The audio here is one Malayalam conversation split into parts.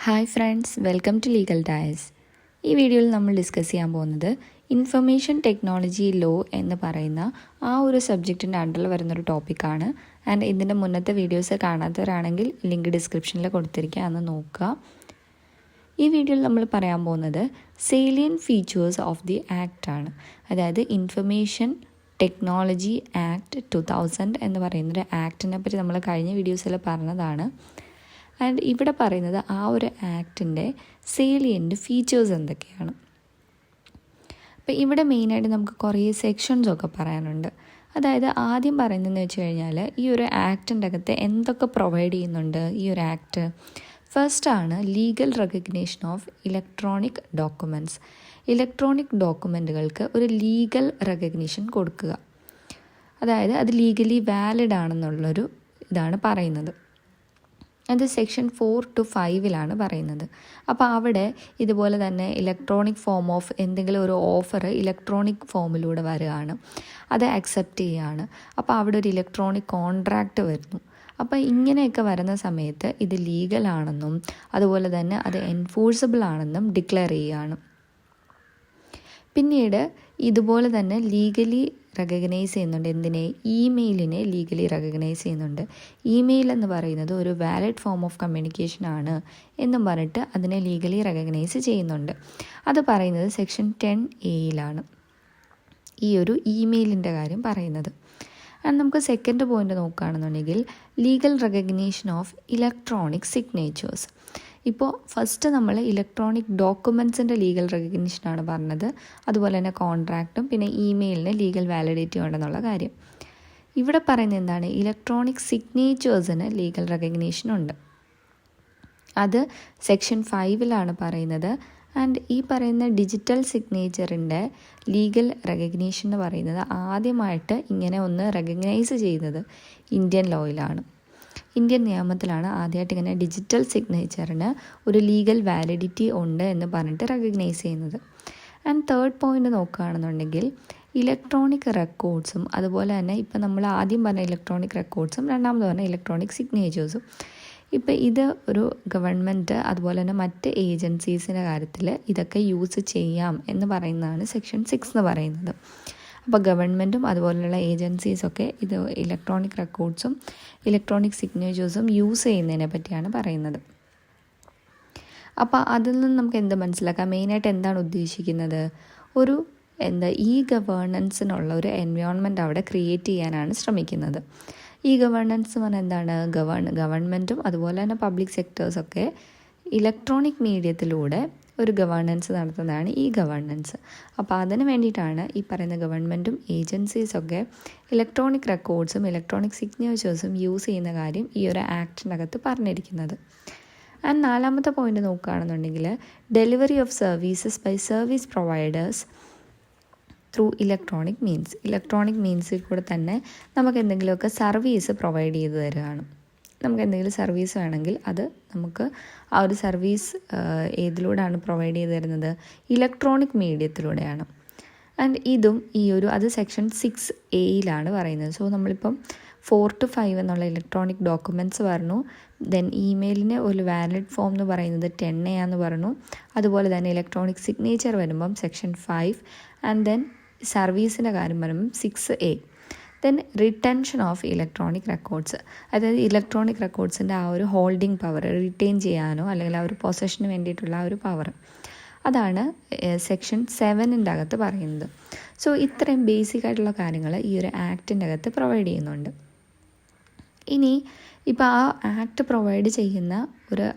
Hi friends, welcome to legal Dias. ഈ വീഡിയോയിൽ നമ്മൾ ഡിസ്കസ് ചെയ്യാൻ പോകുന്നത് ഇൻഫർമേഷൻ ടെക്നോളജി ലോ എന്ന് പറയുന്ന ആ ഒരു സബ്ജക്റ്റിൻ്റെ അണ്ടറിൽ വരുന്നൊരു ടോപ്പിക്കാണ്. ആൻഡ് ഇതിൻ്റെ മുന്നത്തെ വീഡിയോസ് കാണാത്തവരാണെങ്കിൽ ലിങ്ക് ഡിസ്ക്രിപ്ഷനിൽ കൊടുത്തിരിക്കുക, അന്ന് നോക്കുക. ഈ വീഡിയോയിൽ നമ്മൾ പറയാൻ പോകുന്നത് സേലിയൻ ഫീച്ചേഴ്സ് ഓഫ് ദി ആക്ട് ആണ്. അതായത് ഇൻഫർമേഷൻ ടെക്നോളജി ആക്ട് 2000 എന്ന് പറയുന്നൊരു ആക്ടിനെ പറ്റി നമ്മൾ കഴിഞ്ഞ വീഡിയോസിൽ പറഞ്ഞതാണ്. ആൻഡ് ഇവിടെ പറയുന്നത് ആ ഒരു ആക്ടിൻ്റെ സേലിയൻ്റ് ഫീച്ചേഴ്സ് എന്തൊക്കെയാണ്. അപ്പോൾ ഇവിടെ മെയിനായിട്ട് നമുക്ക് കുറേ സെക്ഷൻസൊക്കെ പറയാനുണ്ട്. അതായത് ആദ്യം പറയുന്നതെന്ന് വെച്ച് കഴിഞ്ഞാൽ ഈ ഒരു ആക്ടിൻ്റെ അകത്ത് എന്തൊക്കെ പ്രൊവൈഡ് ചെയ്യുന്നുണ്ട് ഈ ഒരു ആക്ട്. ഫസ്റ്റാണ് legal recognition of electronic documents. Electronic ഡോക്യുമെൻറ്റുകൾക്ക് ഒരു ലീഗൽ റെക്കഗ്നേഷൻ കൊടുക്കുക. അതായത് അത് ലീഗലി വാലിഡ് ആണെന്നുള്ളൊരു ഇതാണ് പറയുന്നത്. അത് സെക്ഷൻ 4 to 5 പറയുന്നത്. അപ്പോൾ അവിടെ ഇതുപോലെ തന്നെ ഇലക്ട്രോണിക് ഫോം ഓഫ് എന്തെങ്കിലും ഒരു ഓഫർ ഇലക്ട്രോണിക് ഫോമിലൂടെ വരികയാണ്, അത് അക്സെപ്റ്റ് ചെയ്യുകയാണ്. അപ്പോൾ അവിടെ ഒരു ഇലക്ട്രോണിക് കോൺട്രാക്റ്റ് വരുന്നു. അപ്പോൾ ഇങ്ങനെയൊക്കെ വരുന്ന സമയത്ത് ഇത് ലീഗലാണെന്നും അതുപോലെ തന്നെ അത് എൻഫോഴ്സബിൾ ആണെന്നും ഡിക്ലെയർ ചെയ്യുകയാണ്. പിന്നീട് ഇതുപോലെ തന്നെ ലീഗലി റെക്കഗ്നൈസ് ചെയ്യുന്നുണ്ട്. എന്തിനെ? ഇമെയിലിനെ ലീഗലി റെക്കഗ്നൈസ് ചെയ്യുന്നുണ്ട്. ഇമെയിൽ എന്ന് പറയുന്നത് ഒരു വാലിഡ് ഫോം ഓഫ് കമ്മ്യൂണിക്കേഷൻ ആണ് എന്നും പറഞ്ഞിട്ട് അതിനെ ലീഗലി റെക്കഗ്നൈസ് ചെയ്യുന്നുണ്ട്. അത് പറയുന്നത് സെക്ഷൻ 10A ഈ ഒരു ഇമെയിലിൻ്റെ കാര്യം പറയുന്നത്. ആൻഡ് നമുക്ക് സെക്കൻഡ് പോയിന്റ് നോക്കുകയാണെന്നുണ്ടെങ്കിൽ legal recognition of electronic signatures. ഇപ്പോൾ ഫസ്റ്റ് നമ്മൾ ഇലക്ട്രോണിക് ഡോക്യുമെൻറ്റ്സിൻ്റെ ലീഗൽ റെക്കഗ്നേഷനാണ് പറഞ്ഞത്, അതുപോലെ തന്നെ കോൺട്രാക്റ്റും പിന്നെ ഇമെയിലിന് ലീഗൽ വാലിഡിറ്റി ഉണ്ടെന്നുള്ള കാര്യം. ഇവിടെ പറയുന്നത് എന്താണ്? ഇലക്ട്രോണിക് സിഗ്നേച്ചേഴ്സിന് ലീഗൽ റെക്കഗ്നേഷൻ ഉണ്ട്. അത് സെക്ഷൻ 5 പറയുന്നത്. ആൻഡ് ഈ പറയുന്ന ഡിജിറ്റൽ സിഗ്നേച്ചറിൻ്റെ ലീഗൽ റെക്കഗ്നേഷൻ എന്ന് പറയുന്നത് ആദ്യമായിട്ട് ഇങ്ങനെ ഒന്ന് റെക്കഗ്നൈസ് ചെയ്യുന്നത് ഇന്ത്യൻ ലോയിലാണ്, ഇന്ത്യൻ നിയമത്തിലാണ് ആദ്യമായിട്ട് ഇങ്ങനെ ഡിജിറ്റൽ സിഗ്നേച്ചറിന് ഒരു ലീഗൽ വാലിഡിറ്റി ഉണ്ട് എന്ന് പറഞ്ഞിട്ട് റെക്കഗ്നൈസ് ചെയ്യുന്നത്. ആൻഡ് തേർഡ് പോയിന്റ് നോക്കുകയാണെന്നുണ്ടെങ്കിൽ ഇലക്ട്രോണിക് റെക്കോർഡ്സും അതുപോലെ തന്നെ ഇപ്പം നമ്മൾ ആദ്യം പറഞ്ഞ ഇലക്ട്രോണിക് റെക്കോർഡ്സും രണ്ടാമത് പറഞ്ഞ ഇലക്ട്രോണിക് സിഗ്നേച്ചേഴ്സും. ഇപ്പം ഇത് ഒരു ഗവൺമെൻറ് അതുപോലെ തന്നെ മറ്റ് ഏജൻസീസിൻ്റെ കാര്യത്തിൽ ഇതൊക്കെ യൂസ് ചെയ്യാം എന്ന് പറയുന്നതാണ് സെക്ഷൻ 6 എന്ന് പറയുന്നത്. അപ്പോൾ ഗവൺമെൻറ്റും അതുപോലെയുള്ള ഏജൻസീസൊക്കെ ഇത് ഇലക്ട്രോണിക് റെക്കോർഡ്സും ഇലക്ട്രോണിക് സിഗ്നേച്ചേഴ്സും യൂസ് ചെയ്യുന്നതിനെ പറ്റിയാണ് പറയുന്നത്. അപ്പോൾ അതിൽ നിന്ന് നമുക്ക് എന്ത് മനസ്സിലാക്കാം? മെയിനായിട്ട് എന്താണ് ഉദ്ദേശിക്കുന്നത്? ഒരു ഈ ഗവേണൻസിനുള്ള ഒരു എൻവയോൺമെൻറ്റ് അവിടെ ക്രിയേറ്റ് ചെയ്യാനാണ് ശ്രമിക്കുന്നത്. ഈ ഗവേണൻസ് പറഞ്ഞാൽ എന്താണ്? ഗവൺമെൻറ്റും അതുപോലെ തന്നെ പബ്ലിക് സെക്ടേഴ്സൊക്കെ ഇലക്ട്രോണിക് മീഡിയത്തിലൂടെ ഒരു ഗവേണൻസ് നടത്തുന്നതാണ് ഈ ഗവേണൻസ്. അപ്പോൾ അതിന് വേണ്ടിയിട്ടാണ് ഈ പറയുന്ന ഗവൺമെൻറ്റും ഏജൻസീസൊക്കെ ഇലക്ട്രോണിക് റെക്കോർഡ്സും ഇലക്ട്രോണിക് സിഗ്നേച്ചേഴ്സും യൂസ് ചെയ്യുന്ന കാര്യം ഈ ഒരു ആക്ടിനകത്ത് പറഞ്ഞിരിക്കുന്നത്. ആൻഡ് നാലാമത്തെ പോയിന്റ് നോക്കുകയാണെന്നുണ്ടെങ്കിൽ delivery of services by service providers through electronic means. Electronic മീൻസിൽ കൂടെ തന്നെ നമുക്ക് എന്തെങ്കിലുമൊക്കെ സർവീസ് പ്രൊവൈഡ് ചെയ്ത് തരികയാണ്. നമുക്ക് എന്തെങ്കിലും സർവീസ് വേണമെങ്കിൽ അത് നമുക്ക് ആ ഒരു സർവീസ് ഏതിലൂടെയാണ് പ്രൊവൈഡ് ചെയ്ത് തരുന്നത്? ഇലക്ട്രോണിക് മീഡിയത്തിലൂടെയാണ്. ആൻഡ് ഇതും അത് സെക്ഷൻ 6A പറയുന്നത്. സോ നമ്മളിപ്പം 4 to 5 എന്നുള്ള ഇലക്ട്രോണിക് ഡോക്യുമെൻറ്റ്സ് പറഞ്ഞു. ദെൻ ഇമെയിലിന് ഒരു വാലിഡ് ഫോം എന്ന് പറയുന്നത് 10A പറഞ്ഞു. അതുപോലെ തന്നെ ഇലക്ട്രോണിക് സിഗ്നേച്ചർ വരുമ്പം സെക്ഷൻ 5. ആൻഡ് ദെൻ സർവീസിൻ്റെ കാര്യം വരുമ്പം 6A. Then retention of electronic records. അതായത് ഇലക്ട്രോണിക് റെക്കോർഡ്സിൻ്റെ ആ ഒരു ഹോൾഡിംഗ് പവർ റിറ്റെയിൻ ചെയ്യാനോ അല്ലെങ്കിൽ ആ ഒരു പൊസഷന് വേണ്ടിയിട്ടുള്ള ആ ഒരു പവർ, അതാണ് സെക്ഷൻ 7 അകത്ത് പറയുന്നത്. സോ ഇത്രയും ബേസിക് ആയിട്ടുള്ള കാര്യങ്ങൾ ഈ ഒരു ആക്ടിൻ്റെ അകത്ത് പ്രൊവൈഡ് ചെയ്യുന്നുണ്ട്. ഇനി ഇപ്പോൾ ആ ആക്ട് പ്രൊവൈഡ് ചെയ്യുന്ന ഒരു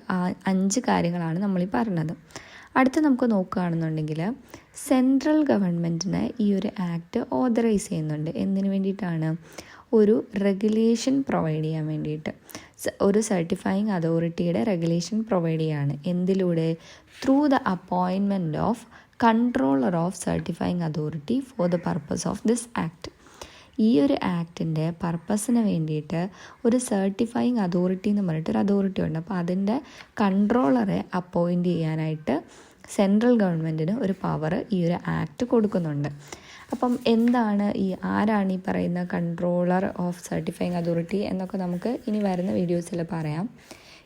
5 കാര്യങ്ങളാണ് നമ്മളീ പറഞ്ഞത്. അടുത്ത് നമുക്ക് നോക്കുകയാണെന്നുണ്ടെങ്കിൽ സെൻട്രൽ ഗവൺമെൻറ്റിന് ഈ ഒരു ആക്ട് ഓതറൈസ് ചെയ്യുന്നുണ്ട്. എന്തിനു വേണ്ടിയിട്ടാണ്? ഒരു റെഗുലേഷൻ പ്രൊവൈഡ് ചെയ്യാൻ വേണ്ടിയിട്ട്. ഒരു സർട്ടിഫയിങ് അതോറിറ്റിയുടെ റെഗുലേഷൻ പ്രൊവൈഡ് ചെയ്യുകയാണ്. എന്തിലൂടെ? Through the appointment of controller of certifying authority for the purpose of this act. ഈ ഒരു ആക്ടിൻ്റെ പർപ്പസിന് വേണ്ടിയിട്ട് ഒരു സർട്ടിഫയിങ് അതോറിറ്റി എന്ന് പറഞ്ഞിട്ടൊരു അതോറിറ്റി ഉണ്ട്. അപ്പോൾ അതിൻ്റെ കൺട്രോളറെ അപ്പോയിൻറ്റ് ചെയ്യാനായിട്ട് സെൻട്രൽ ഗവൺമെൻറ്റിന് ഒരു പവർ ഈ ഒരു ആക്ട് കൊടുക്കുന്നുണ്ട്. അപ്പം ആരാണ് ഈ പറയുന്ന കൺട്രോളർ ഓഫ് സർട്ടിഫയിങ് അതോറിറ്റി എന്നൊക്കെ നമുക്ക് ഇനി വരുന്ന വീഡിയോസിൽ പറയാം.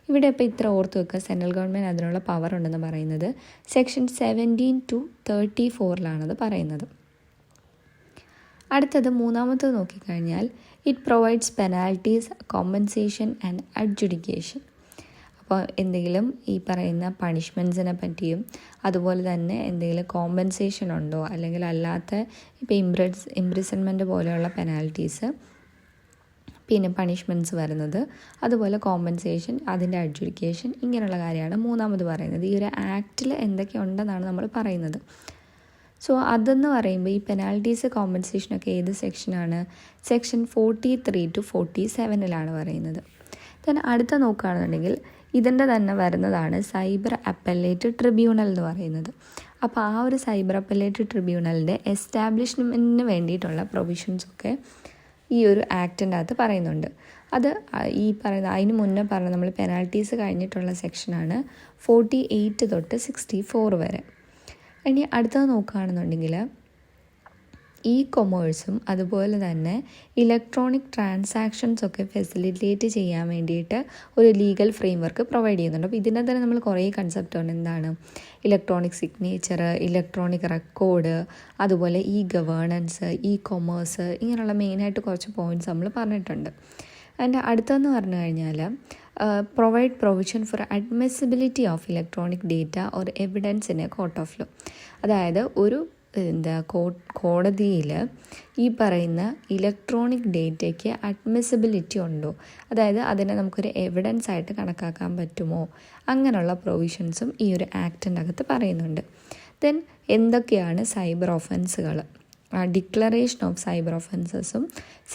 ഇവിടെ ഇപ്പോൾ ഇത്ര ഓർത്ത് വെക്കുക, സെൻട്രൽ ഗവൺമെൻറ് അതിനുള്ള പവർ ഉണ്ടെന്ന് പറയുന്നത് സെക്ഷൻ 17 to 34 പറയുന്നത്. അടുത്തത് മൂന്നാമത്തത് നോക്കിക്കഴിഞ്ഞാൽ it provides penalties, compensation and adjudication. അപ്പോൾ എന്തെങ്കിലും ഈ പറയുന്ന പണിഷ്മെൻറ്റ്സിനെ പറ്റിയും അതുപോലെ തന്നെ എന്തെങ്കിലും കോമ്പൻസേഷൻ ഉണ്ടോ, അല്ലെങ്കിൽ അല്ലാത്ത ഇപ്പോൾ ഇംപ്രിസൺമെൻറ്റ് പോലെയുള്ള പെനാൽറ്റീസ്, പിന്നെ പണിഷ്മെൻറ്റ്സ് വരുന്നത്, അതുപോലെ കോമ്പൻസേഷൻ, അതിൻ്റെ അഡ്ജുഡിക്കേഷൻ, ഇങ്ങനെയുള്ള കാര്യമാണ് മൂന്നാമത് പറയുന്നത്. ഈ ഒരു ആക്റ്റിൽ എന്തൊക്കെ ഉണ്ടെന്നാണ് നമ്മൾ പറയുന്നത്. സോ അതെന്ന് പറയുമ്പോൾ ഈ പെനാൽറ്റീസ്, കോമ്പൻസേഷനൊക്കെ ഏത് സെക്ഷനാണ്? സെക്ഷൻ 43 to 47 പറയുന്നത്. then അടുത്ത നോക്കുകയാണെന്നുണ്ടെങ്കിൽ ഇതിൻ്റെ തന്നെ വരുന്നതാണ് സൈബർ അപ്പലേറ്റ് ട്രിബ്യൂണൽ എന്ന് പറയുന്നത്. അപ്പോൾ ആ ഒരു സൈബർ അപ്പലേറ്റ് ട്രിബ്യൂണലിൻ്റെ എസ്റ്റാബ്ലിഷ്മെൻറ്റിന് വേണ്ടിയിട്ടുള്ള പ്രൊവിഷൻസൊക്കെ ഈ ഒരു ആക്ടിൻ്റെ അകത്ത് പറയുന്നുണ്ട്. അത് ഈ പറയുന്ന അതിന് മുന്നേ പറഞ്ഞ നമ്മൾ പെനാൽറ്റീസ് കഴിഞ്ഞിട്ടുള്ള സെക്ഷനാണ് 48 തൊട്ട് 64 വരെ. ഇനി അടുത്തത് നോക്കുകയാണെന്നുണ്ടെങ്കിൽ കൊമേഴ്സും അതുപോലെ തന്നെ ഇലക്ട്രോണിക് ട്രാൻസാക്ഷൻസൊക്കെ ഫെസിലിറ്റേറ്റ് ചെയ്യാൻ വേണ്ടിയിട്ട് ഒരു ലീഗൽ ഫ്രെയിം വർക്ക് പ്രൊവൈഡ് ചെയ്യുന്നുണ്ട്. അപ്പോൾ ഇതിനെ തന്നെ നമ്മൾ കുറേ കൺസെപ്റ്റ് ഉണ്ട്. എന്താണ് ഇലക്ട്രോണിക് സിഗ്നേച്ചർ, ഇലക്ട്രോണിക് റെക്കോർഡ്, അതുപോലെ ഗവേണൻസ്, കൊമേഴ്സ്, ഇങ്ങനെയുള്ള മെയിനായിട്ട് കുറച്ച് പോയിൻറ്റ്സ് നമ്മൾ പറഞ്ഞിട്ടുണ്ട്. അതിൻ്റെ അടുത്തതെന്ന് പറഞ്ഞു കഴിഞ്ഞാൽ provide provision for admissibility of electronic data or evidence in a court of law. അതായത് ഒരു കോടതിയിൽ ഈ പറയുന്ന ഇലക്ട്രോണിക് ഡേറ്റയ്ക്ക് അഡ്മിസിബിലിറ്റി ഉണ്ടോ, അതായത് അതിനെ നമുക്കൊരു എവിഡൻസ് ആയിട്ട് കണക്കാക്കാൻ പറ്റുമോ, അങ്ങനെയുള്ള പ്രൊവിഷൻസും ഈ ഒരു ആക്ടിൻ്റെ അകത്ത് പറയുന്നുണ്ട്. ദെൻ എന്തൊക്കെയാണ് സൈബർ ഒഫൻസുകൾ? ഡിക്ലറേഷൻ ഓഫ് സൈബർ ഒഫൻസസും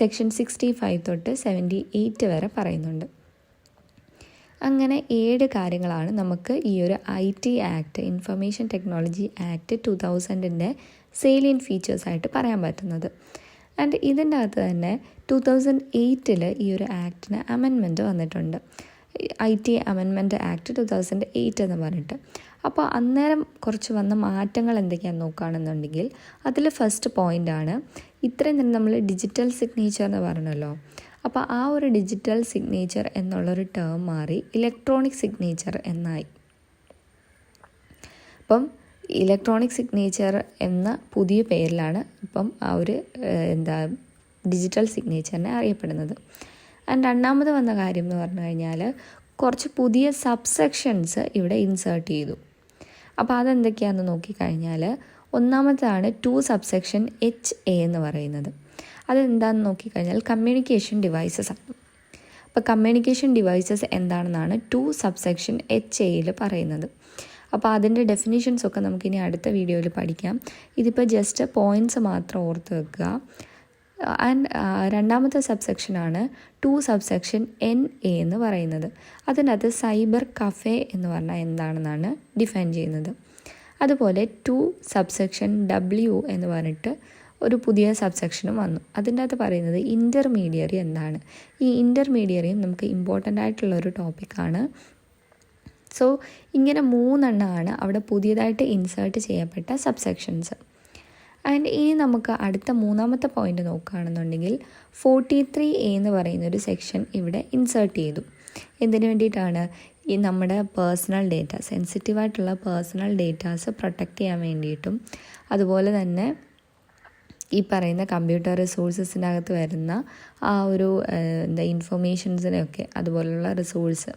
സെക്ഷൻ 65 തൊട്ട് 78 വരെ പറയുന്നുണ്ട്. അങ്ങനെ 7 കാര്യങ്ങളാണ് നമുക്ക് ഈ ഒരു IT act, information technology act 2000-ൻ്റെ സെയിലിയൻ ഫീച്ചേഴ്സായിട്ട് പറയാൻ പറ്റുന്നത്. ആൻഡ് ഇതിൻ്റെ അകത്ത് തന്നെ 2008 ഈ ഒരു ആക്ടിന് അമെൻമെൻറ്റ് വന്നിട്ടുണ്ട്, IT അമെൻമെൻറ്റ് ആക്ട് 2008 എന്ന് പറഞ്ഞിട്ട്. അപ്പോൾ അന്നേരം കുറച്ച് വന്ന മാറ്റങ്ങൾ എന്തൊക്കെയാണെന്ന് നോക്കുകയാണെന്നുണ്ടെങ്കിൽ അതിൽ ഫസ്റ്റ് പോയിൻ്റാണ് ഇത്രയും തന്നെ നമ്മൾ ഡിജിറ്റൽ സിഗ്നേച്ചർ എന്ന് പറഞ്ഞല്ലോ. അപ്പോൾ ആ ഒരു ഡിജിറ്റൽ സിഗ്നേച്ചർ എന്നുള്ളൊരു ടേം മാറി ഇലക്ട്രോണിക് സിഗ്നേച്ചർ എന്നായി. അപ്പം ഇലക്ട്രോണിക് സിഗ്നേച്ചർ എന്ന പുതിയ പേരിലാണ് ഇപ്പം ആ ഒരു ഡിജിറ്റൽ സിഗ്നേച്ചറിനെ അറിയപ്പെടുന്നത്. ആൻഡ് രണ്ടാമത് വന്ന കാര്യം എന്ന് പറഞ്ഞു കഴിഞ്ഞാൽ കുറച്ച് പുതിയ സബ്സെക്ഷൻസ് ഇവിടെ ഇൻസേർട്ട് ചെയ്തു. അപ്പോൾ അതെന്തൊക്കെയാണെന്ന് നോക്കിക്കഴിഞ്ഞാൽ ഒന്നാമതാണ് 2 സബ്സെക്ഷൻ HA എന്ന് പറയുന്നത്. അതെന്താണെന്ന് നോക്കിക്കഴിഞ്ഞാൽ കമ്മ്യൂണിക്കേഷൻ ഡിവൈസസ് ആണ്. അപ്പോൾ കമ്മ്യൂണിക്കേഷൻ ഡിവൈസസ് എന്താണെന്നാണ് 2 സബ്സെക്ഷൻ HAയിൽ പറയുന്നത്. അപ്പോൾ അതിൻ്റെ ഡെഫിനിഷൻസൊക്കെ നമുക്കിനി അടുത്ത വീഡിയോയിൽ പഠിക്കാം. ഇതിപ്പോൾ ജസ്റ്റ് പോയിൻറ്റ്സ് മാത്രം ഓർത്ത് വെക്കുക. ആൻഡ് രണ്ടാമത്തെ സബ്സെക്ഷനാണ് 2 സബ്സെക്ഷൻ NA എന്ന് പറയുന്നത്. അതിനകത്ത് സൈബർ കഫേ എന്ന് പറഞ്ഞാൽ എന്താണെന്നാണ് ഡിഫൈൻ ചെയ്യുന്നത്. അതുപോലെ 2 സബ്സെക്ഷൻ W എന്ന് പറഞ്ഞിട്ട് ഒരു പുതിയ സബ്സെക്ഷനും വന്നു. അതിൻ്റെ അകത്ത് പറയുന്നത് ഇൻ്റർമീഡിയറി എന്താണ്. ഈ ഇൻ്റർമീഡിയറിയും നമുക്ക് ഇമ്പോർട്ടൻ്റ് ആയിട്ടുള്ളൊരു ടോപ്പിക്കാണ്. സോ ഇങ്ങനെ 3 എണ്ണമാണ് അവിടെ പുതിയതായിട്ട് ഇൻസേർട്ട് ചെയ്യപ്പെട്ട സബ്സെക്ഷൻസ്. ആൻഡ് ഇനി നമുക്ക് അടുത്ത മൂന്നാമത്തെ പോയിൻ്റ് നോക്കുകയാണെന്നുണ്ടെങ്കിൽ 43A എന്ന് പറയുന്നൊരു സെക്ഷൻ ഇവിടെ ഇൻസേർട്ട് ചെയ്തു. എന്തിനു വേണ്ടിയിട്ടാണ്? ഈ നമ്മുടെ പേഴ്സണൽ ഡേറ്റ, സെൻസിറ്റീവായിട്ടുള്ള പേഴ്സണൽ ഡേറ്റാസ് പ്രൊട്ടക്റ്റ് ചെയ്യാൻ വേണ്ടിയിട്ടും അതുപോലെ തന്നെ ഈ പറയുന്ന കമ്പ്യൂട്ടർ റിസോഴ്സസിനകത്ത് വരുന്ന ആ ഒരു ഇൻഫർമേഷൻസിനെയൊക്കെ, അതുപോലുള്ള റിസോഴ്സ്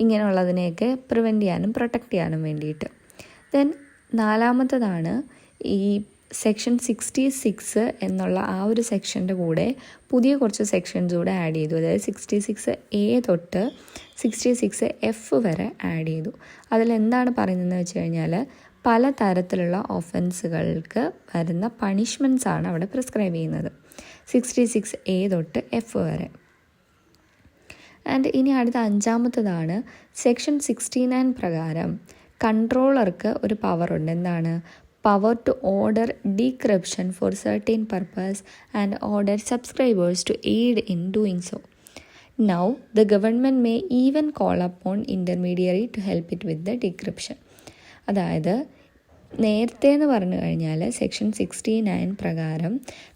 ഇങ്ങനെയുള്ളതിനെയൊക്കെ പ്രിവെൻറ്റ് ചെയ്യാനും പ്രൊട്ടക്റ്റ് ചെയ്യാനും വേണ്ടിയിട്ട്. ദെൻ നാലാമത്തതാണ് ഈ സെക്ഷൻ 66 എന്നുള്ള ആ ഒരു സെക്ഷൻ്റെ കൂടെ പുതിയ കുറച്ച് സെക്ഷൻസ് കൂടെ ആഡ് ചെയ്തു. അതായത് 66A തൊട്ട് 66F വരെ ആഡ് ചെയ്തു. അതിലെന്താണ് പറയുന്നതെന്ന് വെച്ച് കഴിഞ്ഞാൽ പല തരത്തിലുള്ള ഒഫൻസുകൾക്ക് വരുന്ന പണിഷ്മെൻറ്റ്സാണ് അവിടെ പ്രിസ്ക്രൈബ് ചെയ്യുന്നത്, 66A തൊട്ട് F വരെ. ആൻഡ് ഇനി അടുത്ത അഞ്ചാമത്തതാണ് സെക്ഷൻ 69 പ്രകാരം കൺട്രോളർക്ക് ഒരു പവറുണ്ട്. എന്താണ്? Power to order decryption for certain purpose and order subscribers to aid in doing so. Now the government may even call upon intermediary to help it with the decryption. അതായത് നേരത്തെ എന്ന് പറഞ്ഞു കഴിഞ്ഞാൽ സെക്ഷൻ 69 പ്രകാരം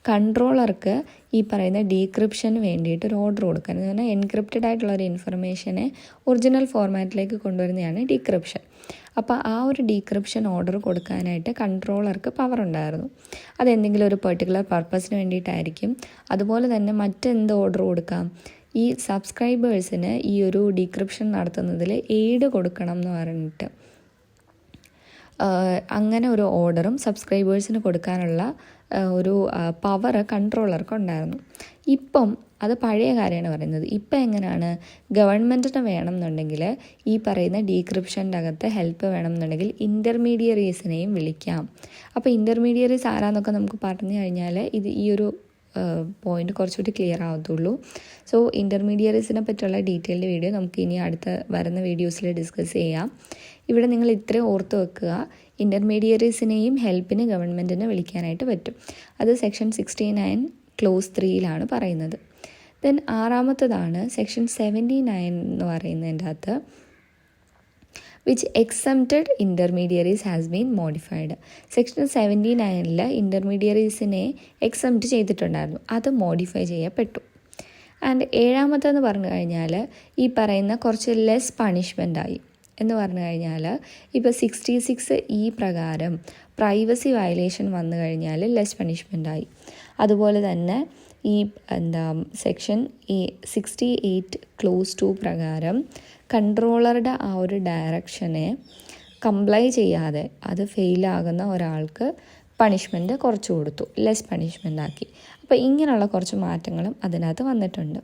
കൺട്രോളർക്ക് ഈ പറയുന്ന ഡീക്രിപ്ഷന് വേണ്ടിയിട്ട് ഒരു ഓർഡർ കൊടുക്കാൻ, എന്ന് പറഞ്ഞാൽ എൻക്രിപ്റ്റഡ് ആയിട്ടുള്ള ഒരു ഇൻഫർമേഷനെ ഒറിജിനൽ ഫോർമാറ്റിലേക്ക് കൊണ്ടുവരുന്നതാണ് ഡീക്രിപ്ഷൻ. അപ്പോൾ ആ ഒരു ഡീക്രിപ്ഷൻ ഓർഡർ കൊടുക്കാനായിട്ട് കൺട്രോളർക്ക് പവർ ഉണ്ടായിരുന്നു. അതെന്തെങ്കിലും ഒരു പെർട്ടിക്കുലർ പർപ്പസിന് വേണ്ടിയിട്ടായിരിക്കും. അതുപോലെ തന്നെ മറ്റെന്ത് ഓർഡർ കൊടുക്കാം, ഈ സബ്സ്ക്രൈബേഴ്സിന് ഈ ഒരു ഡീക്രിപ്ഷൻ നടത്തുന്നതിൽ എയ്ഡ് കൊടുക്കണം എന്ന് പറഞ്ഞിട്ട് അങ്ങനെ ഒരു ഓർഡറും സബ്സ്ക്രൈബേഴ്സിന് കൊടുക്കാനുള്ള ഒരു പവർ കൺട്രോളർക്ക് ഉണ്ടായിരുന്നു. ഇപ്പം അത് പഴയ കാര്യമാണ് പറയുന്നത്. ഇപ്പം എങ്ങനെയാണ്, ഗവൺമെൻറ്റിന് വേണമെന്നുണ്ടെങ്കിൽ ഈ പറയുന്ന ഡീക്രിപ്ഷൻ്റെ അകത്ത് ഹെൽപ്പ് വേണമെന്നുണ്ടെങ്കിൽ ഇൻ്റർമീഡിയറീസിനെയും വിളിക്കാം. അപ്പോൾ ഇൻ്റർമീഡിയറീസ് ആരാന്നൊക്കെ നമുക്ക് പറഞ്ഞു കഴിഞ്ഞാൽ ഈ ഒരു പോയിന്റ് കുറച്ചുകൂടി ക്ലിയർ ആവത്തുള്ളൂ. സോ ഇൻ്റർമീഡിയറീസിനെ പറ്റിയുള്ള ഡീറ്റെയിൽഡ് വീഡിയോ നമുക്ക് ഇനി അടുത്ത വരുന്ന വീഡിയോസിൽ ഡിസ്കസ് ചെയ്യാം. ഇവിടെ നിങ്ങൾ ഇത്രയും ഓർത്ത് വെക്കുക, ഇൻ്റർമീഡിയറീസിനെയും ഹെൽപ്പിന് ഗവൺമെൻറ്റിനെ വിളിക്കാനായിട്ട് പറ്റും. അത് സെക്ഷൻ 69 ക്ലോസ് 3 പറയുന്നത്. ദെൻ ആറാമത്തതാണ് സെക്ഷൻ 79 എന്ന് പറയുന്നതിൻ്റെ അകത്ത് which exempted intermediaries has been modified. Section 79 ഇൻ്റർമീഡിയറീസിനെ എക്സംപ്റ്റ് ചെയ്തിട്ടുണ്ടായിരുന്നു, അത് മോഡിഫൈ ചെയ്യപ്പെട്ടു. ആൻഡ് ഏഴാമത്തെന്ന് പറഞ്ഞു കഴിഞ്ഞാൽ ഈ പറയുന്ന കുറച്ച് ലെസ് പണിഷ്മെൻ്റായി എന്ന് പറഞ്ഞു കഴിഞ്ഞാൽ ഇപ്പോൾ 66 പ്രകാരം പ്രൈവസി വയലേഷൻ വന്നു കഴിഞ്ഞാൽ ലെസ് പണിഷ്മെൻ്റായി. അതുപോലെ തന്നെ ഈ സെക്ഷൻ 68 ക്ലോസ് 2 പ്രകാരം കൺട്രോളറുടെ ആ ഒരു ഡയറക്ഷനെ കംപ്ലൈ ചെയ്യാതെ അത് ഫെയിലാകുന്ന ഒരാൾക്ക് പണിഷ്മെൻറ്റ് കുറച്ച് കൊടുത്തു, ലെസ് പണിഷ്മെൻ്റ് ആക്കി. അപ്പോൾ ഇങ്ങനെയുള്ള കുറച്ച് മാറ്റങ്ങളും അതിനകത്ത് വന്നിട്ടുണ്ട്.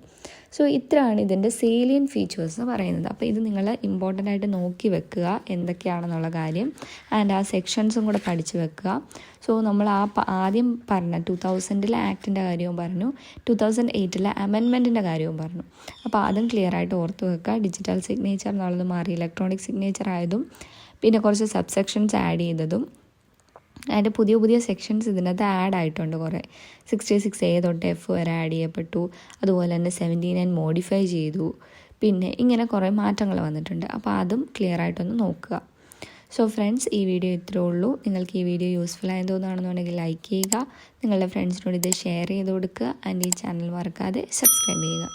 സോ ഇത്രയാണ് ഇതിൻ്റെ സേലിയൻ ഫീച്ചേഴ്സ് എന്ന് പറയുന്നത്. അപ്പോൾ ഇത് നിങ്ങൾ ഇമ്പോർട്ടൻ്റ് ആയിട്ട് നോക്കി വെക്കുക എന്തൊക്കെയാണെന്നുള്ള കാര്യം, ആൻഡ് ആ സെക്ഷൻസും കൂടെ പഠിച്ച് വെക്കുക. സോ നമ്മൾ ആദ്യം പറഞ്ഞ 2000 ആക്ടിൻ്റെ കാര്യവും പറഞ്ഞു, 2008 അമെൻമെൻറ്റിൻ്റെ കാര്യവും പറഞ്ഞു. അപ്പോൾ അതും ക്ലിയർ ആയിട്ട് ഓർത്ത് വെക്കുക. ഡിജിറ്റൽ സിഗ്നേച്ചർ എന്നുള്ളത് മാറി ഇലക്ട്രോണിക് സിഗ്നേച്ചർ ആയതും പിന്നെ കുറച്ച് സബ്സെക്ഷൻസ് ആഡ് ചെയ്തതും അതിൻ്റെ പുതിയ സെക്ഷൻസ് ഇതിനകത്ത് ആഡ് ആയിട്ടുണ്ട്. കുറേ 66A തൊട്ട് F വരെ ആഡ് ചെയ്യപ്പെട്ടു. അതുപോലെ തന്നെ 79 മോഡിഫൈ ചെയ്തു. പിന്നെ ഇങ്ങനെ കുറേ മാറ്റങ്ങൾ വന്നിട്ടുണ്ട്. അപ്പോൾ അതും ക്ലിയർ ആയിട്ടൊന്ന് നോക്കുക. സോ ഫ്രണ്ട്സ്, ഈ വീഡിയോ ഇത്രേ ഉള്ളൂ. നിങ്ങൾക്ക് ഈ വീഡിയോ യൂസ്ഫുൾ ആയി തോന്നുകയാണെന്നുണ്ടെങ്കിൽ ലൈക്ക് ചെയ്യുക, നിങ്ങളുടെ ഫ്രണ്ട്സിനോട് ഇത് ഷെയർ ചെയ്ത് കൊടുക്കുക, ആൻഡ് ഈ ചാനൽ മറക്കാതെ സബ്സ്ക്രൈബ് ചെയ്യുക.